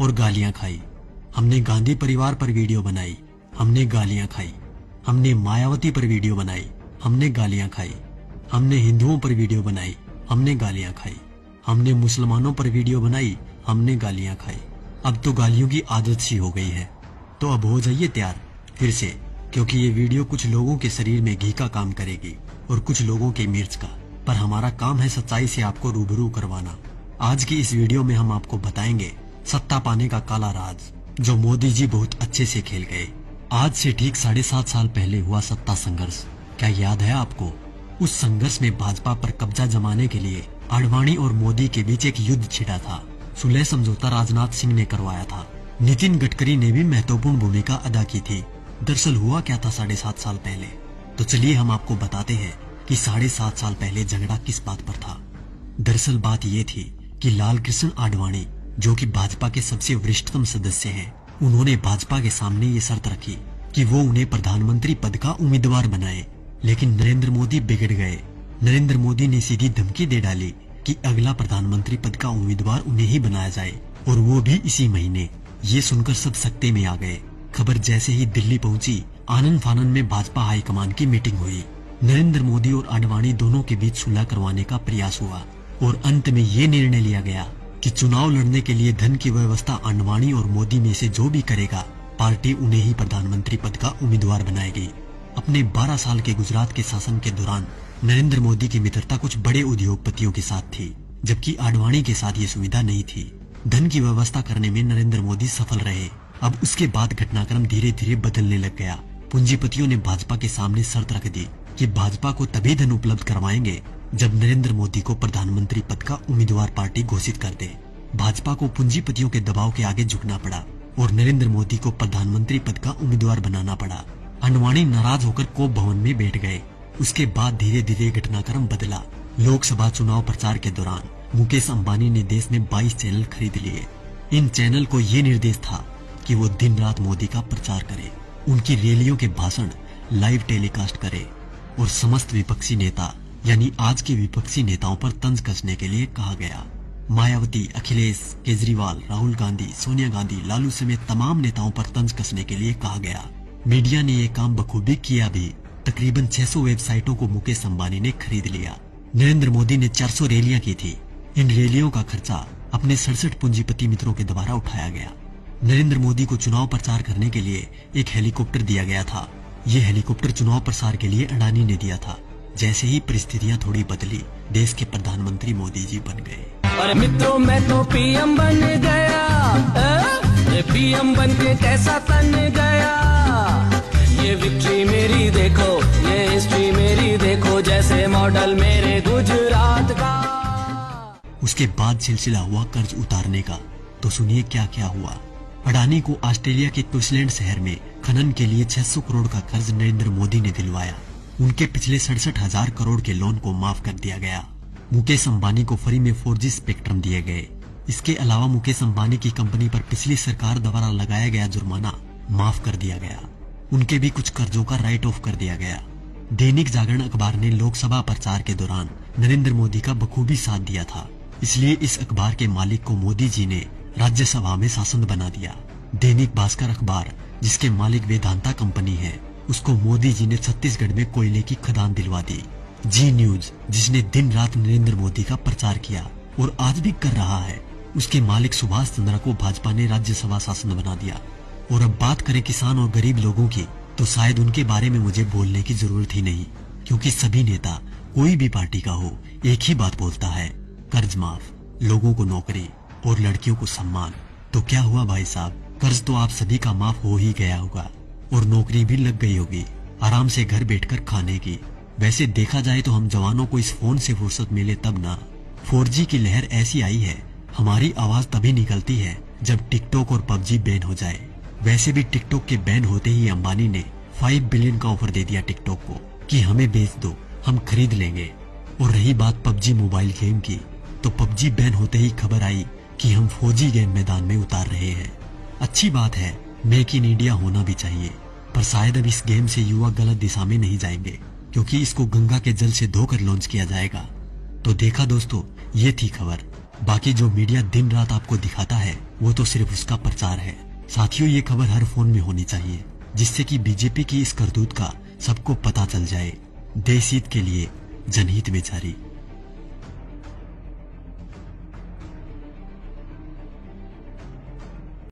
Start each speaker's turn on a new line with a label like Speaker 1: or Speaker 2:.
Speaker 1: और गालियां खाई। हमने गांधी परिवार पर वीडियो बनाई, हमने गालियां खाई। हमने मायावती पर वीडियो बनाई, हमने गालियां खाई। हमने हिंदुओं पर वीडियो बनाई, हमने गालियां खाई। हमने मुसलमानों पर वीडियो बनाई, हमने गालियां खाई। अब तो गालियों की आदत सी हो गई है। तो अब हो जाइए तैयार फिर से, क्योंकि ये वीडियो कुछ लोगों के शरीर में घी का काम करेगी और कुछ लोगों के मिर्च का। पर हमारा काम है सच्चाई से आपको रूबरू करवाना। आज की इस वीडियो में हम आपको बताएंगे सत्ता पाने का काला राज, जो मोदी जी बहुत अच्छे से खेल गए। आज से ठीक 7.5 साल पहले हुआ सत्ता संघर्ष, क्या याद है आपको? उस संघर्ष में भाजपा पर कब्जा जमाने के लिए आडवाणी और मोदी के बीच एक युद्ध छिड़ा था। सुलह समझौता राजनाथ सिंह ने करवाया था। नितिन गडकरी ने भी महत्वपूर्ण भूमिका अदा की थी। दरअसल हुआ क्या था 7.5 साल पहले? तो चलिए हम आपको बताते हैं कि 7.5 साल पहले झगड़ा किस बात पर था। दरअसल बात ये थी कि लाल कृष्ण आडवाणी, जो कि भाजपा के सबसे वरिष्ठतम सदस्य हैं, उन्होंने भाजपा के सामने ये शर्त रखी कि वो उन्हें प्रधानमंत्री पद का उम्मीदवार बनाए। लेकिन नरेंद्र मोदी बिगड़ गए। नरेंद्र मोदी ने सीधी धमकी दे डाली कि अगला प्रधानमंत्री पद का उम्मीदवार उन्हें ही बनाया जाए, और वो भी इसी महीने। ये सुनकर सब सकते में आ गए। खबर जैसे ही दिल्ली पहुंची, आनन फानन में भाजपा हाईकमान की मीटिंग हुई। नरेंद्र मोदी और आडवाणी दोनों के बीच सुलह करवाने का प्रयास हुआ और अंत में ये निर्णय लिया गया कि चुनाव लड़ने के लिए धन की व्यवस्था आडवाणी और मोदी में से जो भी करेगा, पार्टी उन्हें ही प्रधानमंत्री पद का उम्मीदवार बनाएगी। अपने 12 साल के गुजरात के शासन के दौरान नरेंद्र मोदी की मित्रता कुछ बड़े उद्योगपतियों के साथ थी, जबकि आडवाणी के साथ ये सुविधा नहीं थी। धन की व्यवस्था करने में नरेंद्र मोदी सफल रहे। अब उसके बाद घटनाक्रम धीरे धीरे बदलने लग गया। पूंजीपतियों ने भाजपा के सामने शर्त रख दी कि भाजपा को तभी धन उपलब्ध करवाएंगे जब नरेंद्र मोदी को प्रधानमंत्री पद का उम्मीदवार पार्टी घोषित कर दे। भाजपा को पूंजीपतियों के दबाव के आगे झुकना पड़ा और नरेंद्र मोदी को प्रधानमंत्री पद का उम्मीदवार बनाना पड़ा। आडवाणी नाराज होकर कोप भवन में बैठ गए। उसके बाद धीरे धीरे घटनाक्रम बदला। लोकसभा चुनाव प्रचार के दौरान मुकेश अंबानी ने देश में 22 चैनल खरीद लिए। इन चैनल को ये निर्देश था कि वो दिन रात मोदी का प्रचार करे, उनकी रैलियों के भाषण लाइव टेलीकास्ट करे और समस्त विपक्षी नेता यानी आज के विपक्षी नेताओं पर तंज कसने के लिए कहा गया। मायावती, अखिलेश, केजरीवाल, राहुल गांधी, सोनिया गांधी, लालू समेत तमाम नेताओं पर तंज कसने के लिए कहा गया। मीडिया ने ये काम बखूबी किया भी। तकरीबन 600 वेबसाइटों को मुकेश अंबानी ने खरीद लिया। नरेंद्र मोदी ने 400 रैलियां की थी। इन रैलियों का खर्चा अपने 67 पूंजीपति मित्रों के द्वारा उठाया गया। नरेंद्र मोदी को चुनाव प्रचार करने के लिए एक हेलीकॉप्टर दिया गया था। ये हेलीकॉप्टर चुनाव प्रसार के लिए अडानी ने दिया था। जैसे ही परिस्थितियां थोड़ी बदली, देश के प्रधानमंत्री मोदी जी बन गए।
Speaker 2: अरे मित्रों, मैं तो पीएम बन गया। पीएम बन के कैसा तन गया। ये विक्ट्री मेरी देखो, ये हिस्ट्री मेरी देखो, जैसे मॉडल मेरे गुजरात का।
Speaker 1: उसके बाद सिलसिला हुआ कर्ज उतारने का। तो सुनिए क्या क्या हुआ। अडानी को ऑस्ट्रेलिया के क्वींसलैंड शहर में खनन के लिए 600 करोड़ का कर्ज नरेंद्र मोदी ने दिलवाया। उनके पिछले 67,000 करोड़ के लोन को माफ कर दिया गया। मुकेश अंबानी को फ्री में 4G स्पेक्ट्रम दिए गए। इसके अलावा मुकेश अंबानी की कंपनी पर पिछली सरकार द्वारा लगाया गया जुर्माना माफ कर दिया गया। उनके भी कुछ कर्जों का राइट ऑफ कर दिया गया। दैनिक जागरण अखबार ने लोकसभा प्रचार के दौरान नरेंद्र मोदी का बखूबी साथ दिया था, इसलिए इस अखबार के मालिक को मोदी जी ने राज्यसभा में सांसद बना दिया। दैनिक भास्कर अखबार, जिसके मालिक वेदांता कंपनी है, उसको मोदी जी ने छत्तीसगढ़ में कोयले की खदान दिलवा दी। जी न्यूज, जिसने दिन रात नरेंद्र मोदी का प्रचार किया और आज भी कर रहा है, उसके मालिक सुभाष चंद्रा को भाजपा ने राज्यसभा सांसद बना दिया। और अब बात करें किसान और गरीब लोगों की, तो शायद उनके बारे में मुझे बोलने की जरूरत ही नहीं, क्योंकि सभी नेता कोई भी पार्टी का हो एक ही बात बोलता है, कर्ज माफ, लोगों को नौकरी और लड़कियों को सम्मान। तो क्या हुआ भाई साहब, कर्ज तो आप सभी का माफ हो ही गया होगा और नौकरी भी लग गई होगी, आराम से घर बैठकर खाने की। वैसे देखा जाए तो हम जवानों को इस फोन से फुर्सत मिले तब ना। 4G की लहर ऐसी आई है, हमारी आवाज तभी निकलती है जब टिकटॉक और PUBG बैन हो जाए। वैसे भी टिकटॉक के बैन होते ही अंबानी ने 5 बिलियन का ऑफर दे दिया टिकटॉक को कि हमें बेच दो, हम खरीद लेंगे। और रही बात PUBG मोबाइल गेम की, तो PUBG बैन होते ही खबर आई कि हम 4G गेम मैदान में उतार रहे हैं। अच्छी बात है, मेक इन इंडिया होना भी चाहिए, पर शायद अब इस गेम से युवा गलत दिशा में नहीं जाएंगे, क्योंकि इसको गंगा के जल से धोकर लॉन्च किया जाएगा। तो देखा दोस्तों, ये थी खबर। बाकी जो मीडिया दिन रात आपको दिखाता है वो तो सिर्फ उसका प्रचार है। साथियों, ये खबर हर फोन में होनी चाहिए जिससे कि बीजेपी की इस करतूत का सबको पता चल जाए। देश हित के लिए जनहित में जारी।